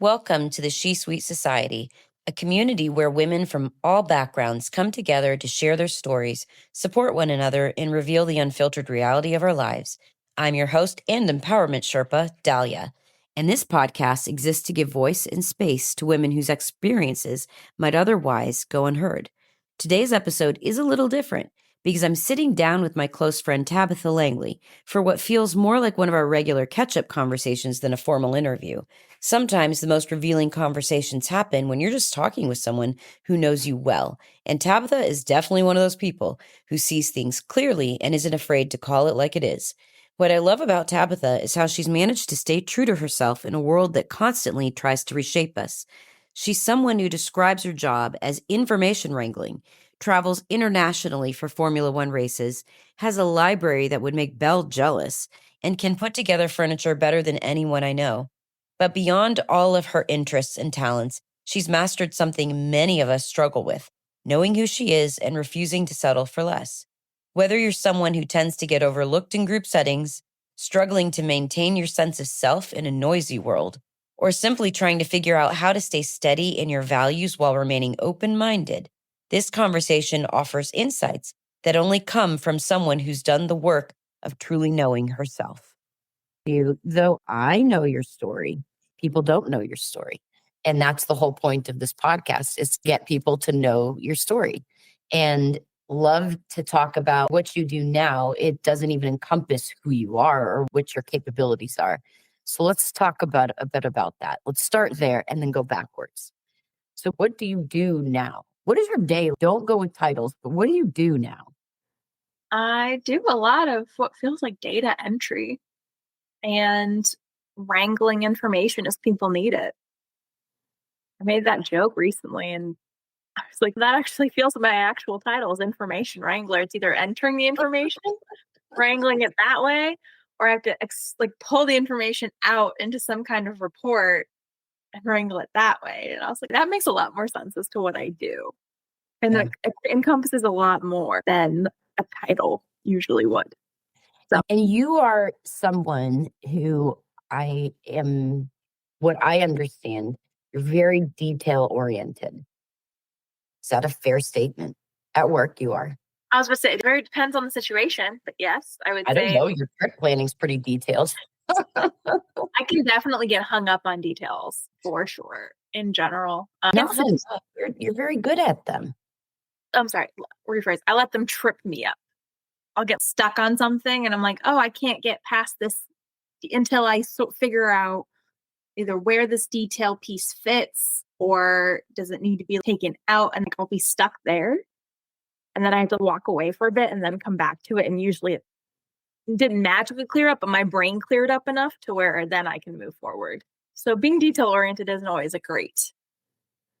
Welcome to the She Suite Society, a community where women from all backgrounds come together to share their stories, support one another, and reveal the unfiltered reality of our lives. I'm your host and empowerment Sherpa, Dahlia, and this podcast exists to give voice and space to women whose experiences might otherwise go unheard. Today's episode is a little different because I'm sitting down with my close friend Tabitha Langley for what feels more like one of our regular catch-up conversations than a formal interview. Sometimes the most revealing conversations happen when you're just talking with someone who knows you well. And Tabitha is definitely one of those people who sees things clearly and isn't afraid to call it like it is. What I love about Tabitha is how she's managed to stay true to herself in a world that constantly tries to reshape us. She's someone who describes her job as information wrangling, travels internationally for Formula One races, has a library that would make Belle jealous, and can put together furniture better than anyone I know. But beyond all of her interests and talents, she's mastered something many of us struggle with, knowing who she is and refusing to settle for less. Whether you're someone who tends to get overlooked in group settings, struggling to maintain your sense of self in a noisy world, or simply trying to figure out how to stay steady in your values while remaining open-minded, this conversation offers insights that only come from someone who's done the work of truly knowing herself. Though I know your story, people don't know your story. And that's the whole point of this podcast, is to get people to know your story. And love to talk about what you do now. It doesn't even encompass who you are or what your capabilities are. So let's talk about a bit about that. Let's start there and then go backwards. So what do you do now? What is your day? Don't go with titles, but what do you do now? I do a lot of what feels like data entry and wrangling information as people need it. I made that joke recently and I was like, that actually feels like my actual title is information wrangler. It's either entering the information, wrangling it that way, or I have to pull the information out into some kind of report and wrangle it that way. And I was like, that makes a lot more sense as to what I do. And it encompasses a lot more than a title usually would. And you are someone who what I understand, you're very detail oriented. Is that a fair statement? At work, you are. I was going to say, it very depends on the situation, but yes, I would say. I don't know. Your trip planning's pretty detailed. I can definitely get hung up on details for sure in general. You're very good at them. I'm sorry, rephrase. I let them trip me up. I'll get stuck on something and I'm like, oh, I can't get past this until I figure out either where this detail piece fits or does it need to be taken out, and I'll be stuck there. And then I have to walk away for a bit and then come back to it. And usually it didn't magically clear up, but my brain cleared up enough to where then I can move forward. So being detail oriented isn't always a great.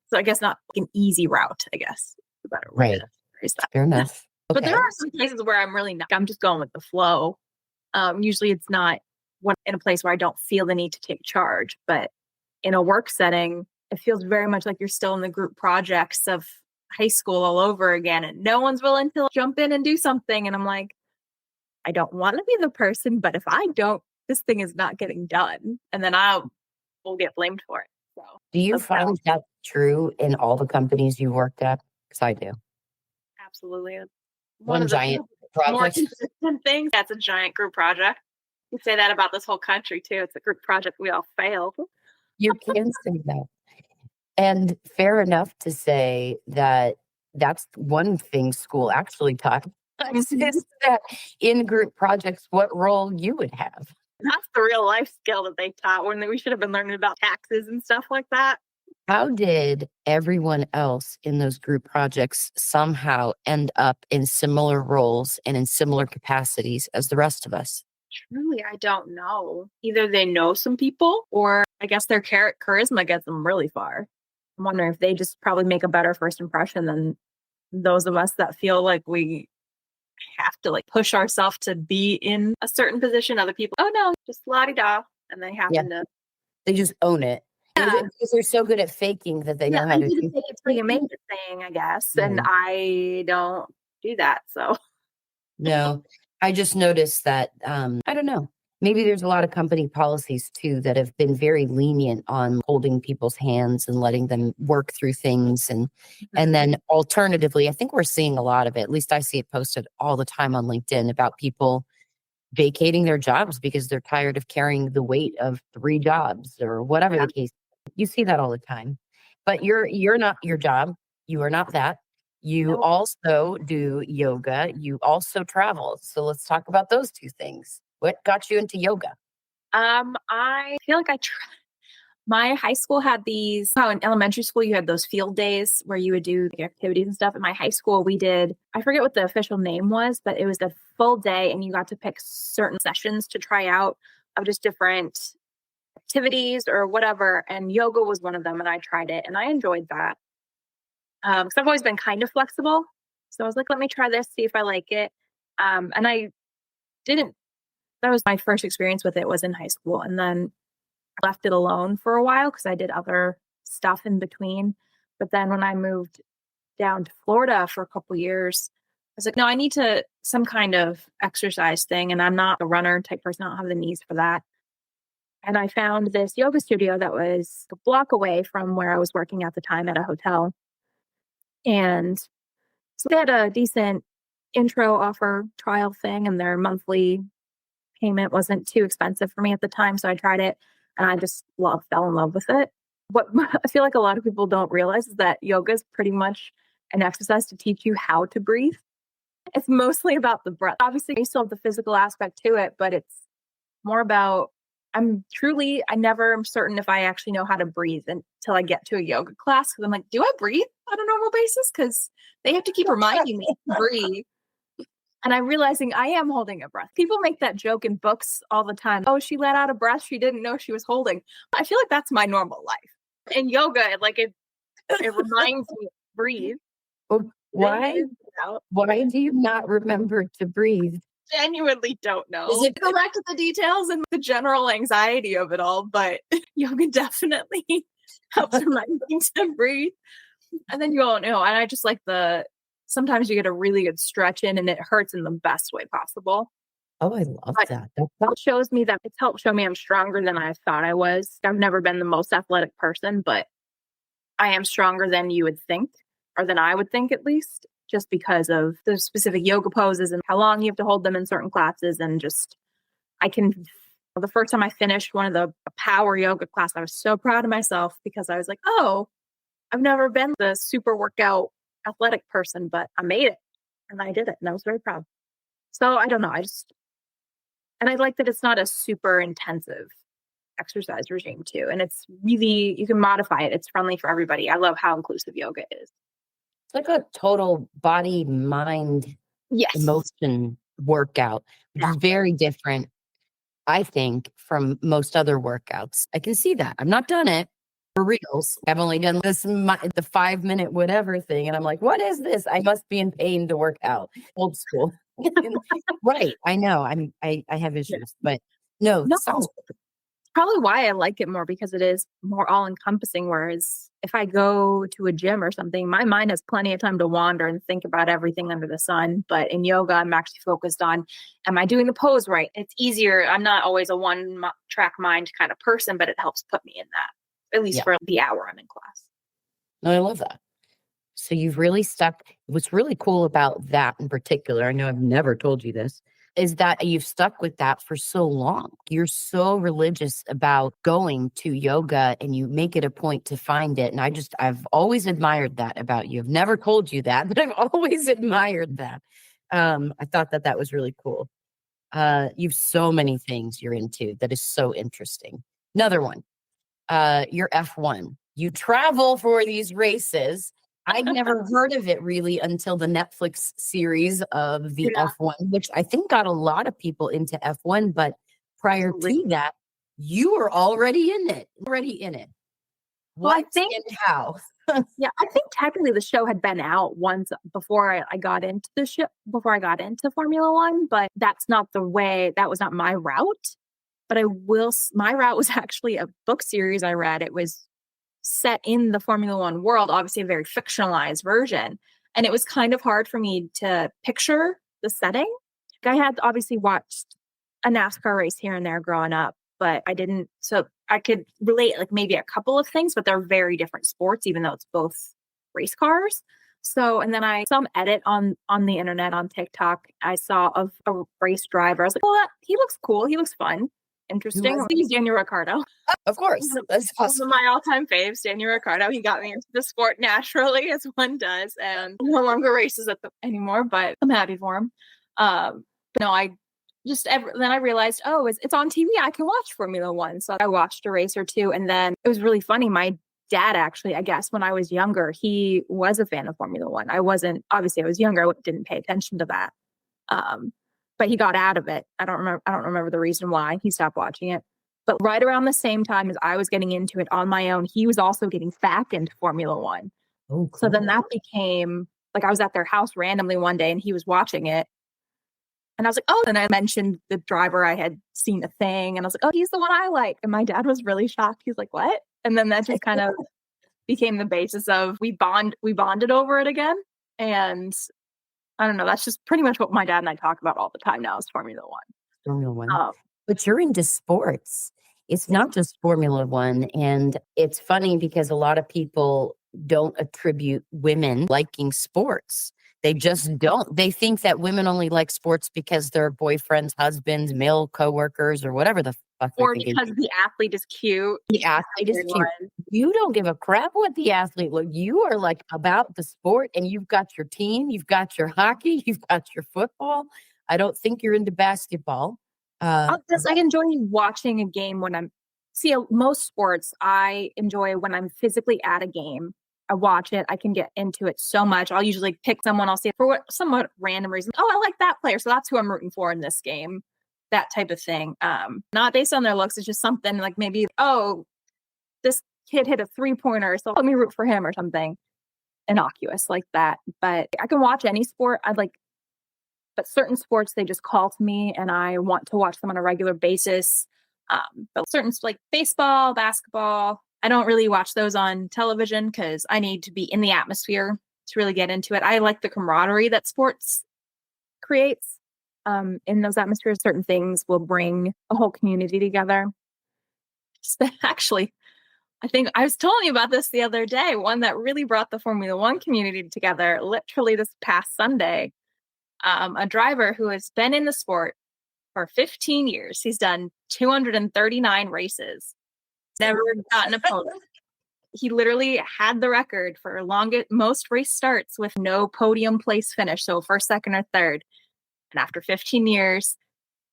So I guess not an easy route, I guess. The better way to phrase that. Fair enough. Okay. But there are some places where I'm really not. I'm just going with the flow. Usually it's not in a place where I don't feel the need to take charge. But in a work setting, it feels very much like you're still in the group projects of high school all over again. And no one's willing to jump in and do something. And I'm like, I don't want to be the person, but if I don't, this thing is not getting done. And then will get blamed for it. So, do you find that true in all the companies you worked at? Because I do. Absolutely. One giant project. More consistent things. That's a giant group project. You say that about this whole country too. It's a group project. We all failed. You can say that. And fair enough to say that that's one thing school actually taught us, is that in group projects, what role you would have. That's the real life skill that they taught when we should have been learning about taxes and stuff like that. How did everyone else in those group projects somehow end up in similar roles and in similar capacities as the rest of us? Truly, I don't know. Either they know some people, or I guess their charisma gets them really far. I'm wondering if they just probably make a better first impression than those of us that feel like we have to push ourselves to be in a certain position. Other people, oh no, just la-di-da. And they happen to. They just own it. Yeah. Because they're so good at faking that they know how to do it. It's the amazing thing, I guess. Mm. And I don't do that. So. No, I just noticed that, I don't know. Maybe there's a lot of company policies too that have been very lenient on holding people's hands and letting them work through things. And Mhm. then alternatively, I think we're seeing a lot of it. At least I see it posted all the time on LinkedIn about people vacating their jobs because they're tired of carrying the weight of 3 jobs or whatever Yeah. the case. You see that all the time. But you're not your job. You are not that. You Nope. also do yoga. You also travel. So let's talk about those two things. What got you into yoga? I feel like my high school had these, how in elementary school you had those field days where you would do the activities and stuff. In my high school, we did, I forget what the official name was, but it was a full day and you got to pick certain sessions to try out of just different activities or whatever. And yoga was one of them. And I tried it and I enjoyed that. Because I've always been kind of flexible. So I was like, let me try this, see if I like it. And I didn't, that was my first experience with it was in high school. And then left it alone for a while because I did other stuff in between. But then when I moved down to Florida for a couple years, I was like, no, I need to some kind of exercise thing. And I'm not a runner type person. I don't have the knees for that. And I found this yoga studio that was a block away from where I was working at the time at a hotel. And so they had a decent intro offer trial thing, and their monthly payment wasn't too expensive for me at the time. So I tried it and I just fell in love with it. What I feel like a lot of people don't realize is that yoga is pretty much an exercise to teach you how to breathe. It's mostly about the breath. Obviously, you still have the physical aspect to it, but it's more about I never am certain if I actually know how to breathe until I get to a yoga class. Cause I'm like, do I breathe on a normal basis? Cause they have to keep reminding me to breathe. And I'm realizing I am holding a breath. People make that joke in books all the time. Oh, she let out a breath she didn't know she was holding. I feel like that's my normal life. In yoga, it reminds me to breathe. Well, In, why? out. Why do you not remember to breathe? Genuinely don't know. Is it Go back to the details and the general anxiety of it all, but yoga definitely helps remind me to breathe. And then you don't know. And I just like sometimes you get a really good stretch in and it hurts in the best way possible. Oh, I love But that. it shows me that it's helped show me I'm stronger than I thought I was. I've never been the most athletic person, but I am stronger than you would think, or than I would think at least, just because of the specific yoga poses and how long you have to hold them in certain classes. And just, I can, the first time I finished one of the power yoga class, I was so proud of myself because I was like, oh, I've never been the super workout athletic person, but I made it and I did it. And I was very proud. So I don't know. And I like that it's not a super intensive exercise regime too. And it's really, you can modify it. It's friendly for everybody. I love how inclusive yoga is. It's like a total body, mind, Yes. emotion workout, which is Exactly. very different, I think, from most other workouts. I can see that. I've not done it for reals. I've only done the 5 minute whatever thing. And I'm like, what is this? I must be in pain to work out. Old school. Right. I know. I have Yeah. issues, but no, No, sounds probably why I like it more because it is more all encompassing. Whereas if I go to a gym or something, my mind has plenty of time to wander and think about everything under the sun. But in yoga, I'm actually focused on, am I doing the pose right? It's easier. I'm not always a track mind kind of person, but it helps put me in that, at least yeah. for the hour I'm in class. No, I love that. So you've really stuck. What's really cool about that in particular, I know I've never told you this, is that you've stuck with that for so long. You're so religious about going to yoga and you make it a point to find it. And I've always admired that about you. I've never told you that, but I've always admired that. I thought that was really cool. You've so many things you're into that is so interesting. Another one, your F1. You travel for these races. I'd never heard of it really until the Netflix series of the Yeah, F1, which I think got a lot of people into F1. But prior absolutely. to that, you were already in it. Already in it. Well, I What think, and how? yeah, I think technically the show had been out once before I got into the show, before I got into Formula One, but that's not the way, that was not my route. But my route was actually a book series I read. It was set in the Formula One world, obviously a very fictionalized version. And it was kind of hard for me to picture the setting. I had obviously watched a NASCAR race here and there growing up, but I didn't. So I could relate like maybe a couple of things, but they're very different sports, even though it's both race cars. So, and then I saw some edit on the internet on TikTok. I saw of a race driver. I was like, well, he looks cool. He looks fun, Who interesting. was He's Daniel Ricciardo. Of course. That's One awesome. of my all-time faves, Daniel Ricciardo. He got me into the sport naturally, as one does, and no longer races anymore. But I'm happy for him. No, I just then I realized, oh, it's on TV. I can watch Formula One. So I watched a race or two, and then it was really funny. My dad, actually, I guess when I was younger, he was a fan of Formula One. I wasn't. Obviously, I was younger. I didn't pay attention to that. Um, but he got out of it. I don't remember the reason why he stopped watching it. But right around the same time as I was getting into it on my own, he was also getting back into Formula One. Oh, cool. So then that became like I was at their house randomly one day and he was watching it. And I was like, oh, and I mentioned the driver. I had seen a thing and I was like, oh, he's the one I like. And my dad was really shocked. He's like, what? And then that just kind of became the basis of we bonded over it again. And I don't know, that's just pretty much what my dad and I talk about all the time now is Formula One. Formula One. Um, But you're into sports. It's not just Formula One. And it's funny because a lot of people don't attribute women liking sports. They just don't. They think that women only like sports because their boyfriends, husbands, male coworkers, or whatever the fuck they're or thinking. because the athlete is cute. The athlete is cute. You don't give a crap what the athlete looks. You are like about the sport, and you've got your team, you've got your hockey, you've got your football. I don't think you're into basketball. I enjoy watching a game when most sports I enjoy when I'm physically at a game. I watch it. I can get into it so much. I'll usually pick someone. I'll see for what somewhat random reason. Oh, I like that player. So that's who I'm rooting for in this game. That type of thing. Not based on their looks. It's just something like maybe, oh, this kid hit a 3-pointer. So let me root for him or something innocuous like that. But I can watch any sport. But certain sports, they just call to me and I want to watch them on a regular basis. But certain like baseball, basketball, I don't really watch those on television because I need to be in the atmosphere to really get into it. I like the camaraderie that sports creates in those atmospheres. Certain things will bring a whole community together. Actually, I think I was telling you about this the other day. One that really brought the Formula One community together, literally this past Sunday. A driver who has been in the sport for 15 years. He's done 239 races, never gotten a podium. He literally had the record for most race starts with no podium place finish. So first, second, or third. And after 15 years,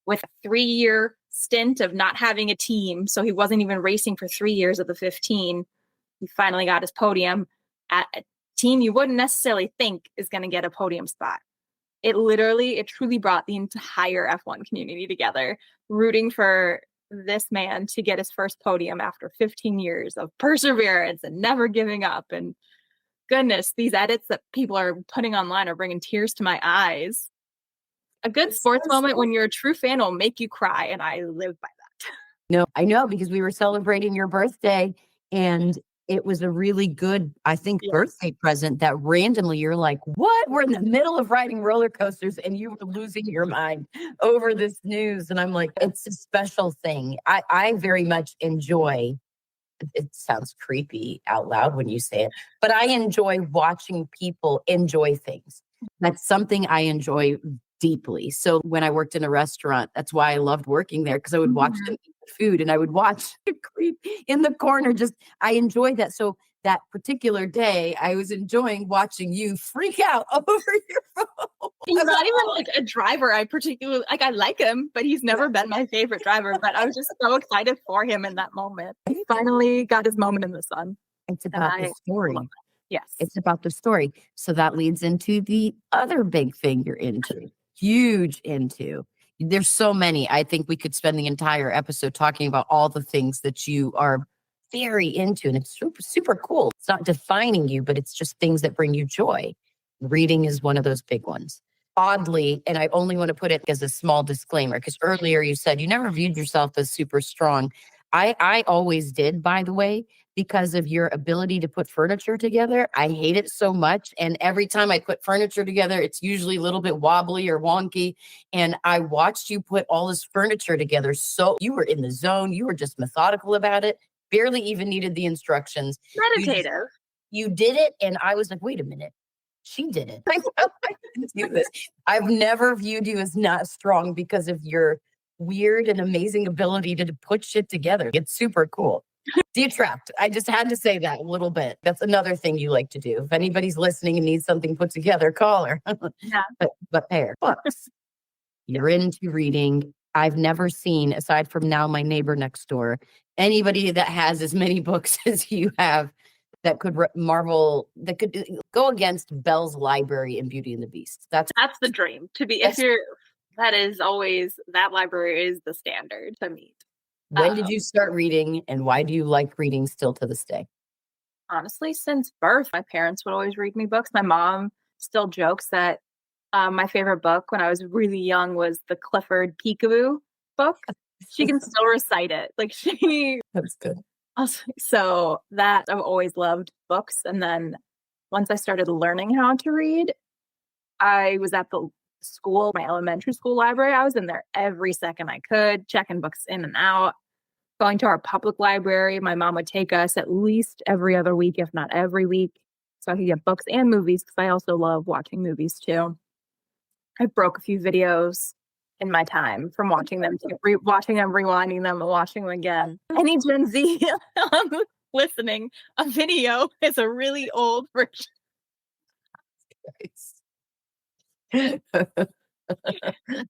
with a 3-year stint of not having a team, so he wasn't even racing for 3 years of the 15, he finally got his podium at a team you wouldn't necessarily think is going to get a podium spot. It truly brought the entire F1 community together, rooting for this man to get his first podium after 15 years of perseverance and never giving up. And goodness, these edits that people are putting online are bringing tears to my eyes. A good sports moment when you're a true fan will make you cry, and I live by that. No, I know because we were celebrating your birthday and it was a really good, I think, birthday present that randomly you're like, what? We're in the middle of riding roller coasters and you were losing your mind over this news. And I'm like, it's a special thing. I very much enjoy, it sounds creepy out loud when you say it, but I enjoy watching people enjoy things. That's something I enjoy deeply. So when I worked in a restaurant, that's why I loved working there because I would watch them eat the food and I would watch the creep in the corner. I enjoyed that. So that particular day, I was enjoying watching you freak out over your phone. He's not even like a driver I particularly like. I like him, but he's never been my favorite driver. But I was just so excited for him in that moment. He finally got his moment in the sun. It's about the story. Yes. It's about the story. So that leads into the other big thing you're into. Huge into. There's so many. I think we could spend the entire episode talking about all the things that you are very into, and it's super, super cool. It's not defining you, but it's just things that bring you joy. Reading is one of those big ones. Oddly, and I only want to put it as a small disclaimer, because earlier you said you never viewed yourself as super strong. I always did, by the way, because of your ability to put furniture together. I hate it so much. And every time I put furniture together, it's usually a little bit wobbly or wonky. And I watched you put all this furniture together. So you were in the zone. You were just methodical about it. Barely even needed the instructions. Meditative. You did it. And I was like, wait a minute. She did it. I didn't do this. I've never viewed you as not strong because of your weird and amazing ability to put shit together. It's super cool. Detract. I just had to say that a little bit. That's another thing you like to do. If anybody's listening and needs something put together, call her. Yeah. But pair books. You're into reading. I've never seen, aside from now my neighbor next door, anybody that has as many books as you have that could that could go against Belle's library in Beauty and the Beast. That's the dream. That library is the standard to meet. When did you start reading, and why do you like reading still to this day? Honestly, since birth, my parents would always read me books. My mom still jokes that my favorite book when I was really young was the Clifford Peekaboo book. She can still recite it. That's good. So that I've always loved books. And then once I started learning how to read, I was at the school, my elementary school library. I was in there every second I could, checking books in and out, going to our public library. My mom would take us at least every other week, if not every week, so I could get books and movies, because I also love watching movies too. I broke a few videos in my time from watching them, rewinding them, and watching them again. Any Gen Z listening, a video is a really old version.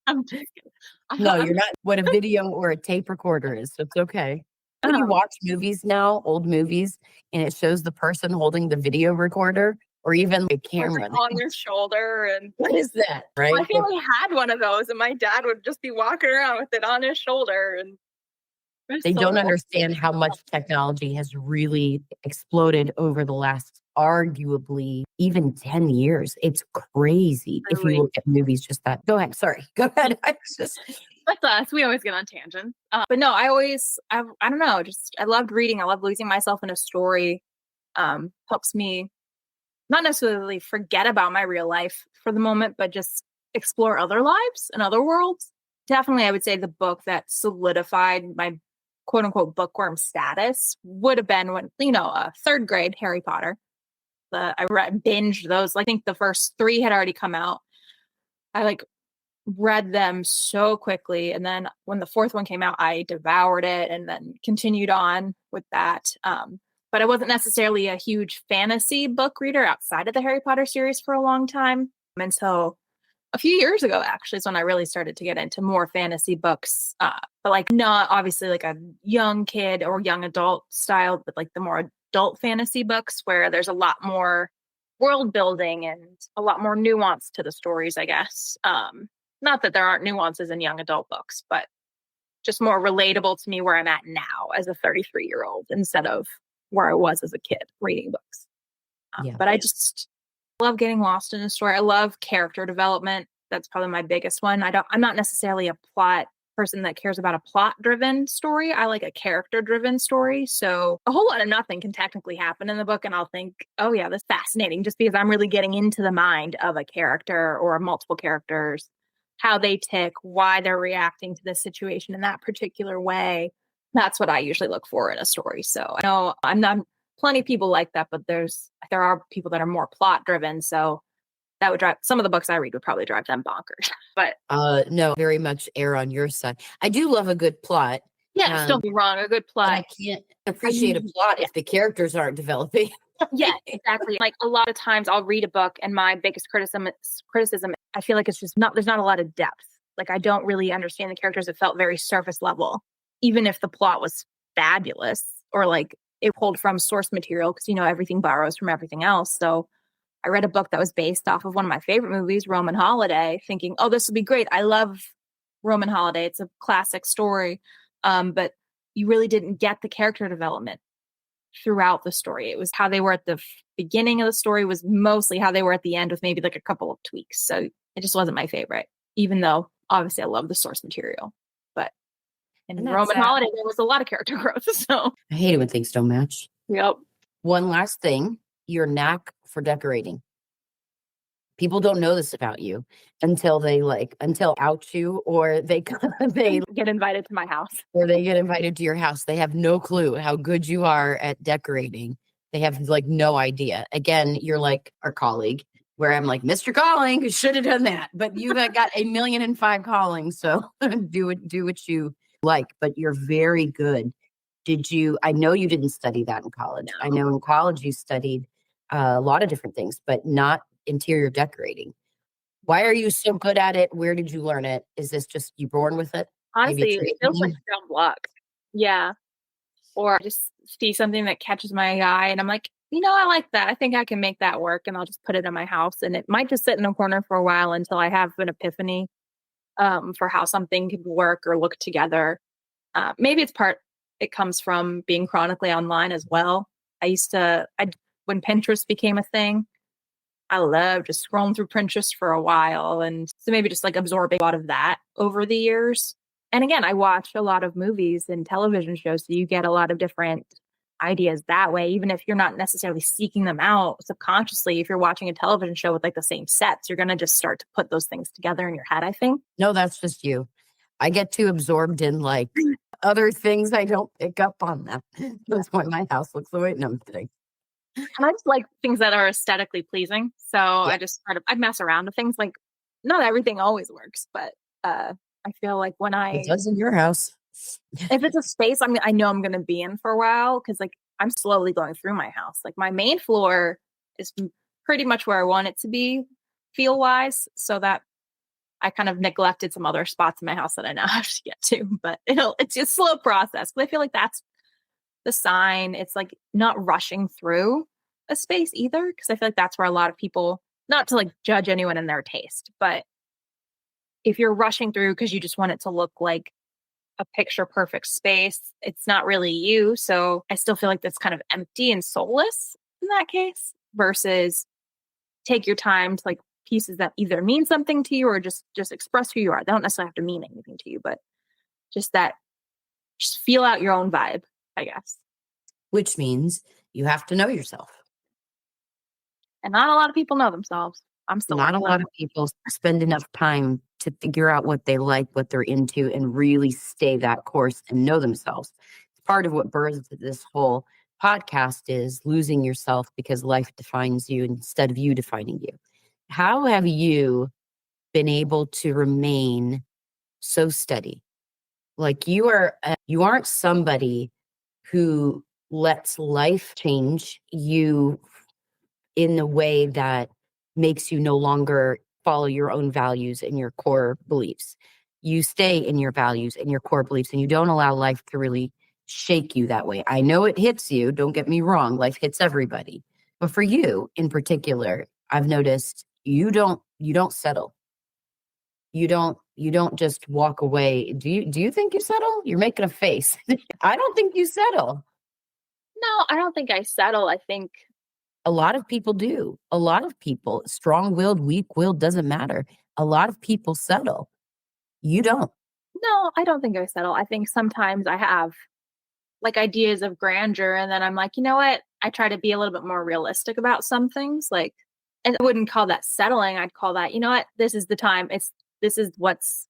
I'm just kidding. No, you're not. What a video or a tape recorder is. So it's okay. When you watch movies now, old movies, and it shows the person holding the video recorder or even a camera on their shoulder. And what is that? Right? My family had one of those, and my dad would just be walking around with it on his shoulder. And they don't understand how much technology has really exploded over the last, arguably, even 10 years. It's crazy if you look at movies just that. Go ahead. Sorry. Go ahead. That's us. We always get on tangents. But no, I don't know. I loved reading. I love losing myself in a story. Helps me not necessarily forget about my real life for the moment, but just explore other lives and other worlds. Definitely, I would say the book that solidified my quote unquote bookworm status would have been when, third grade Harry Potter. I binged those. I think the first 3 had already come out. I read them so quickly. And then when the 4th one came out, I devoured it and then continued on with that. But I wasn't necessarily a huge fantasy book reader outside of the Harry Potter series for a long time. And so a few years ago, actually, is when I really started to get into more fantasy books. But not obviously a young kid or young adult style, but the more adult fantasy books where there's a lot more world building and a lot more nuance to the stories, I guess. Not that there aren't nuances in young adult books, but just more relatable to me where I'm at now as a 33-year-old instead of where I was as a kid reading books. But I just love getting lost in a story. I love character development. That's probably my biggest one. I'm not necessarily a plot person that cares about a plot-driven story. I like a character-driven story. So a whole lot of nothing can technically happen in the book, and I'll think, oh yeah, that's fascinating, just because I'm really getting into the mind of a character or multiple characters, how they tick, why they're reacting to this situation in that particular way. That's what I usually look for in a story. So I know I'm not plenty of people like that, but there are people that are more plot driven. So that would drive some of the books I read would probably drive them bonkers. But no, very much err on your side. I do love a good plot. Yeah, don't be wrong. A good plot. I can't appreciate a plot if the characters aren't developing. Yeah, exactly. A lot of times I'll read a book and my biggest criticism, I feel like it's just there's not a lot of depth. I don't really understand the characters. It felt very surface level, even if the plot was fabulous or it pulled from source material, because everything borrows from everything else. So I read a book that was based off of one of my favorite movies, Roman Holiday, thinking, oh, this would be great. I love Roman Holiday. It's a classic story. But you really didn't get the character development throughout the story. It was how they were at the beginning of the story was mostly how they were at the end, with maybe a couple of tweaks. So it just wasn't my favorite, even though obviously I love the source material. But in Roman Holiday, there was a lot of character growth. So I hate it when things don't match. Yep. One last thing, your knack for decorating. People don't know this about you until out you or they Get invited to my house. or they get invited to your house. They have no clue how good you are at decorating. They have like no idea. Again, you're like our colleague where I'm like, Mr. Calling, should have done that. But you've got 1,000,005 callings. So do what you like, but you're very good. I know you didn't study that in college. I know in college you studied a lot of different things, but not interior decorating. Why are you so good at it? Where did you learn it? Is this just you born with it? Maybe Honestly, it's it feels like your dumb luck. Yeah. Or I just see something that catches my eye and I'm like, I like that. I think I can make that work and I'll just put it in my house. And it might just sit in a corner for a while until I have an epiphany for how something could work or look together. Maybe it comes from being chronically online as well. When Pinterest became a thing, I love just scrolling through Pinterest for a while. And so maybe just like absorbing a lot of that over the years. And again, I watch a lot of movies and television shows. So you get a lot of different ideas that way, even if you're not necessarily seeking them out subconsciously. If you're watching a television show with like the same sets, you're going to just start to put those things together in your head, I think. No, that's just you. I get too absorbed in like other things. I don't pick up on them. That's why my house looks the way. No, I'm kidding. And I just like things that are aesthetically pleasing. So Yeah, I mess around with things like not everything always works, but I feel like it does in your house. if it's a space I know I'm gonna be in for a while because like I'm slowly going through my house. Like my main floor is pretty much where I want it to be feel wise, so that I kind of neglected some other spots in my house that I now have to get to. But it's just a slow process. But I feel like that's the sign. It's like not rushing through a space either, because I feel like that's where a lot of people, not to like judge anyone in their taste, but if you're rushing through because you just want it to look like a picture perfect space, it's not really you. So I still feel like that's kind of empty and soulless in that case versus take your time to like pieces that either mean something to you or just express who you are. They don't necessarily have to mean anything to you, but just that just feel out your own vibe, I guess. Which means you have to know yourself. And not a lot of people know themselves. I'm still Not a working on lot it. of people spend enough time to figure out what they like, what they're into, and really stay that course and know themselves. It's part of what birthed this whole podcast is losing yourself because life defines you instead of you defining you. How have you been able to remain so steady? Like you aren't somebody who lets life change you in a way that makes you no longer follow your own values and your core beliefs. You stay in your values and your core beliefs and you don't allow life to really shake you that way. I know it hits you, don't get me wrong, life hits everybody. But for you in particular, I've noticed you don't settle. You don't just walk away. Do you think you settle? You're making a face. I don't think you settle. No, I don't think I settle. I think A lot of people do. A lot of people, strong willed, weak willed, doesn't matter. A lot of people settle. You don't. no, I don't think I settle. I think sometimes I have like ideas of grandeur and then I'm like, you know what? I try to be a little bit more realistic about some things. Like and I wouldn't call that settling. I'd call that, you know what? This is the time. This is what's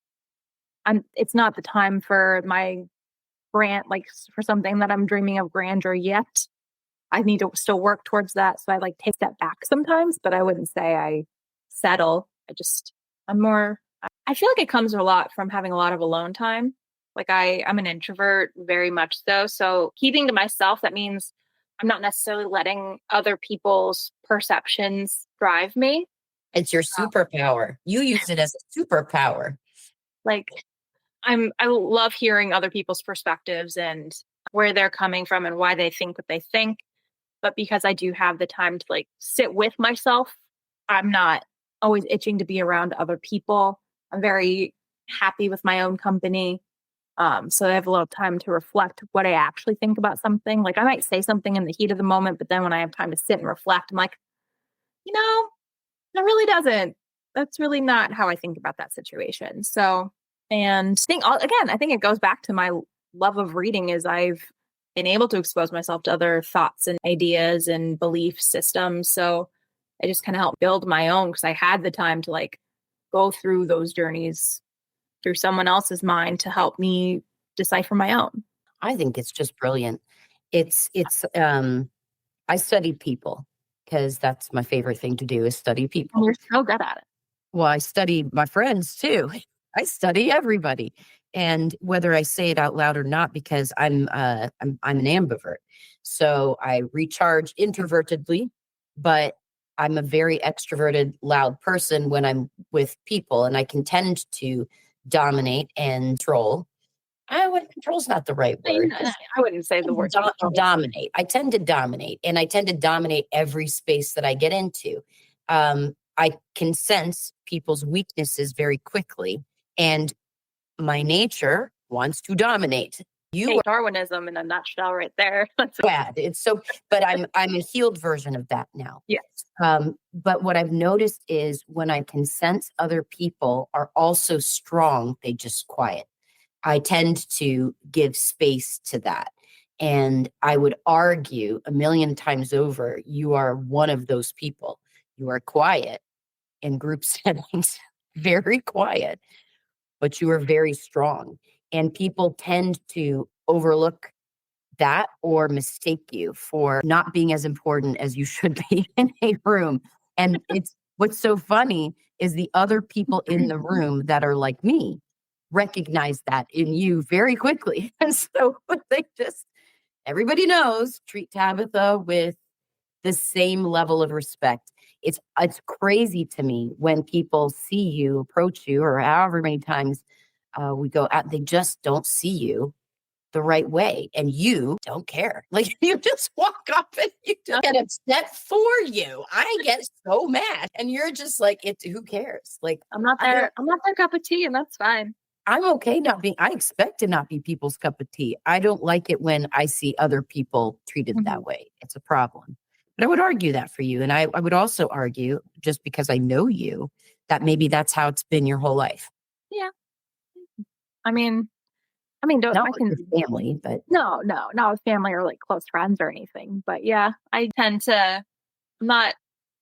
it's not the time for my grant like for something that I'm dreaming of grandeur yet. I need to still work towards that. So I like take that back sometimes, but I wouldn't say I settle. I'm more, I feel like it comes a lot from having a lot of alone time. Like I'm an introvert very much so. So keeping to myself, that means I'm not necessarily letting other people's perceptions drive me. It's your superpower. You use it as a superpower. Like I love hearing other people's perspectives and where they're coming from and why they think what they think. But because I do have the time to like sit with myself, I'm not always itching to be around other people. I'm very happy with my own company. So I have a little time to reflect what I actually think about something. Like I might say something in the heat of the moment, but then when I have time to sit and reflect, I'm like, you know, that really doesn't. That's really not how I think about that situation. So, and I think again, I think it goes back to my love of reading. Is I've been able to expose myself to other thoughts and ideas and belief systems. So I just kind of helped build my own because I had the time to like go through those journeys through someone else's mind to help me decipher my own. I think it's just brilliant. I study people because that's my favorite thing to do is study And people. you're so good at it. Well, I study my friends too. I study everybody. And whether I say it out loud or not, because I'm an ambivert. So I recharge introvertedly, but I'm a very extroverted, loud person when I'm with people, and I can tend to dominate and control. Control's not the right word. I wouldn't say the word Dominate. I tend to dominate, and I tend to dominate every space that I get into. I can sense people's weaknesses very quickly, and my nature wants to dominate. You Hey, Darwinism in a nutshell, right there. are bad. It's so, but I'm a healed version of that now. Yes. But what I've noticed is when I can sense other people are also strong, they just quiet. I tend to give space to that. And I would argue a million times over, you are one of those people. You are quiet in group settings, very quiet, but you are very strong. And people tend to overlook that or mistake you for not being as important as you should be in a room. And it's what's so funny is the other people in the room that are like me recognize that in you very quickly. And so they just, everybody knows, treat Tabitha with the same level of respect. It's crazy to me when people see you, approach you, or however many times we go out, they just don't see you the right way, and you don't care. Like you just walk up and you just get upset for you. I get so mad, and you're just like, "It. Who cares?" Like I'm not there. I'm not their cup of tea, and that's fine. I'm okay not being. I expect to not be people's cup of tea. I don't like it when I see other people treated that way. It's a problem. But I would argue that for you, and I would also argue just because I know you that maybe that's how it's been your whole life. Yeah. I mean, don't Not I with can your family, but no, no, not with family or like close friends or anything. But yeah, I tend to I'm not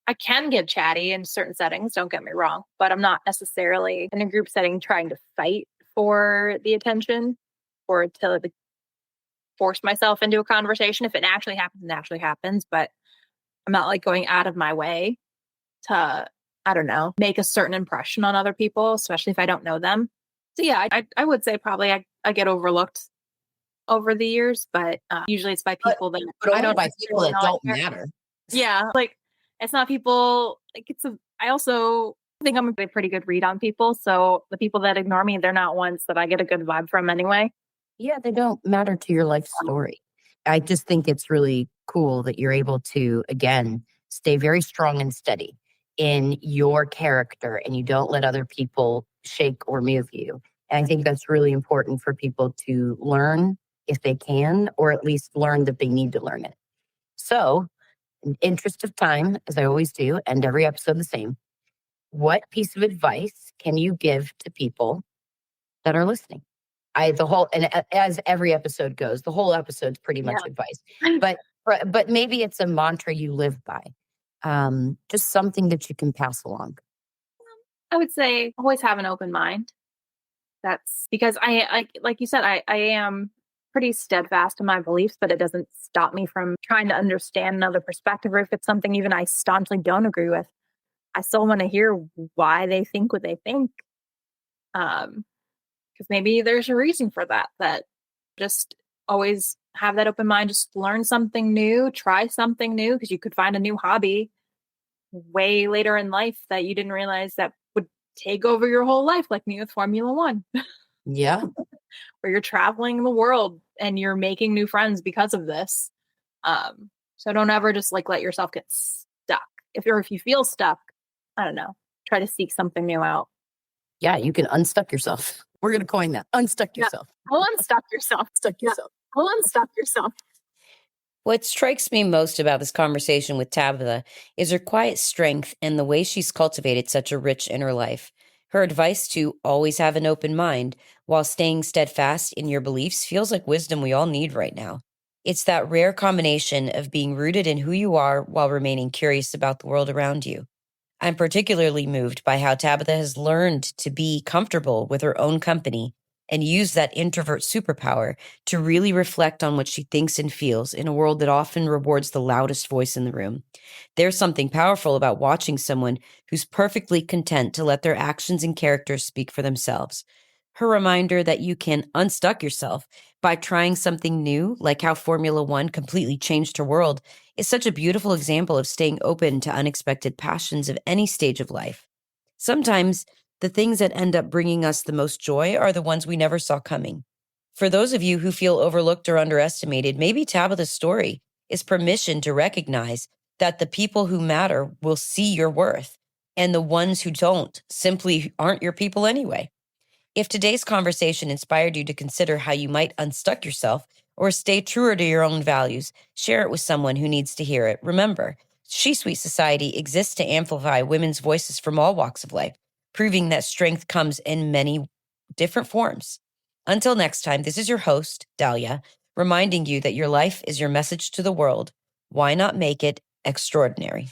I can get chatty in certain settings, don't get me wrong, but I'm not necessarily in a group setting trying to fight for the attention or to like, force myself into a conversation. If it naturally happens, it naturally happens. But I'm not like going out of my way to, I don't know, make a certain impression on other people, especially if I don't know them. So yeah, I would say probably I get overlooked over the years, but usually it's by but, people that but I only don't by people necessarily that know. don't matter. Yeah, like it's not people. Like I also think I'm a pretty good read on people. So the people that ignore me, they're not ones that I get a good vibe from anyway. Yeah, they don't matter to your life story. I just think it's really cool that you're able to, again, stay very strong and steady in your character and you don't let other people shake or move you. And I think that's really important for people to learn if they can, or at least learn that they need to learn it. So, in interest of time, as I always do, end every episode the same. What piece of advice can you give to people that are listening? As every episode goes, the whole episode's pretty Yeah. much advice. But but maybe it's a mantra you live by. Just something that you can pass along. I would say always have an open mind. That's because I like you said, I am pretty steadfast in my beliefs, but it doesn't stop me from trying to understand another perspective. Or if it's something even I staunchly don't agree with, I still want to hear why they think what they think. Because maybe there's a reason for that. That just always have that open mind. Just learn something new, try something new, because you could find a new hobby way later in life that you didn't realize that would take over your whole life, like me with Formula One, Yeah. where you're traveling the world and you're making new friends because of this. So don't ever just like let yourself get stuck. If you feel stuck, I don't know, try to seek something new out. Yeah, you can unstuck yourself. We're gonna coin that. Unstuck Yeah. yourself. Well, unstuck yourself. Stuck Yeah. yourself. Well, unstuck yourself. What strikes me most about this conversation with Tabitha is her quiet strength and the way she's cultivated such a rich inner life. Her advice to always have an open mind while staying steadfast in your beliefs feels like wisdom we all need right now. It's that rare combination of being rooted in who you are while remaining curious about the world around you. I'm particularly moved by how Tabitha has learned to be comfortable with her own company and use that introvert superpower to really reflect on what she thinks and feels in a world that often rewards the loudest voice in the room. There's something powerful about watching someone who's perfectly content to let their actions and characters speak for themselves. Her reminder that you can unstuck yourself by trying something new, like how Formula One completely changed her world, is such a beautiful example of staying open to unexpected passions of any stage of life. Sometimes the things that end up bringing us the most joy are the ones we never saw coming. For those of you who feel overlooked or underestimated, maybe Tabitha's story is permission to recognize that the people who matter will see your worth, and the ones who don't simply aren't your people anyway. If today's conversation inspired you to consider how you might unstuck yourself or stay truer to your own values, share it with someone who needs to hear it. Remember, She Suite Society exists to amplify women's voices from all walks of life, proving that strength comes in many different forms. Until next time, this is your host, Dahlia, reminding you that your life is your message to the world. Why not make it extraordinary?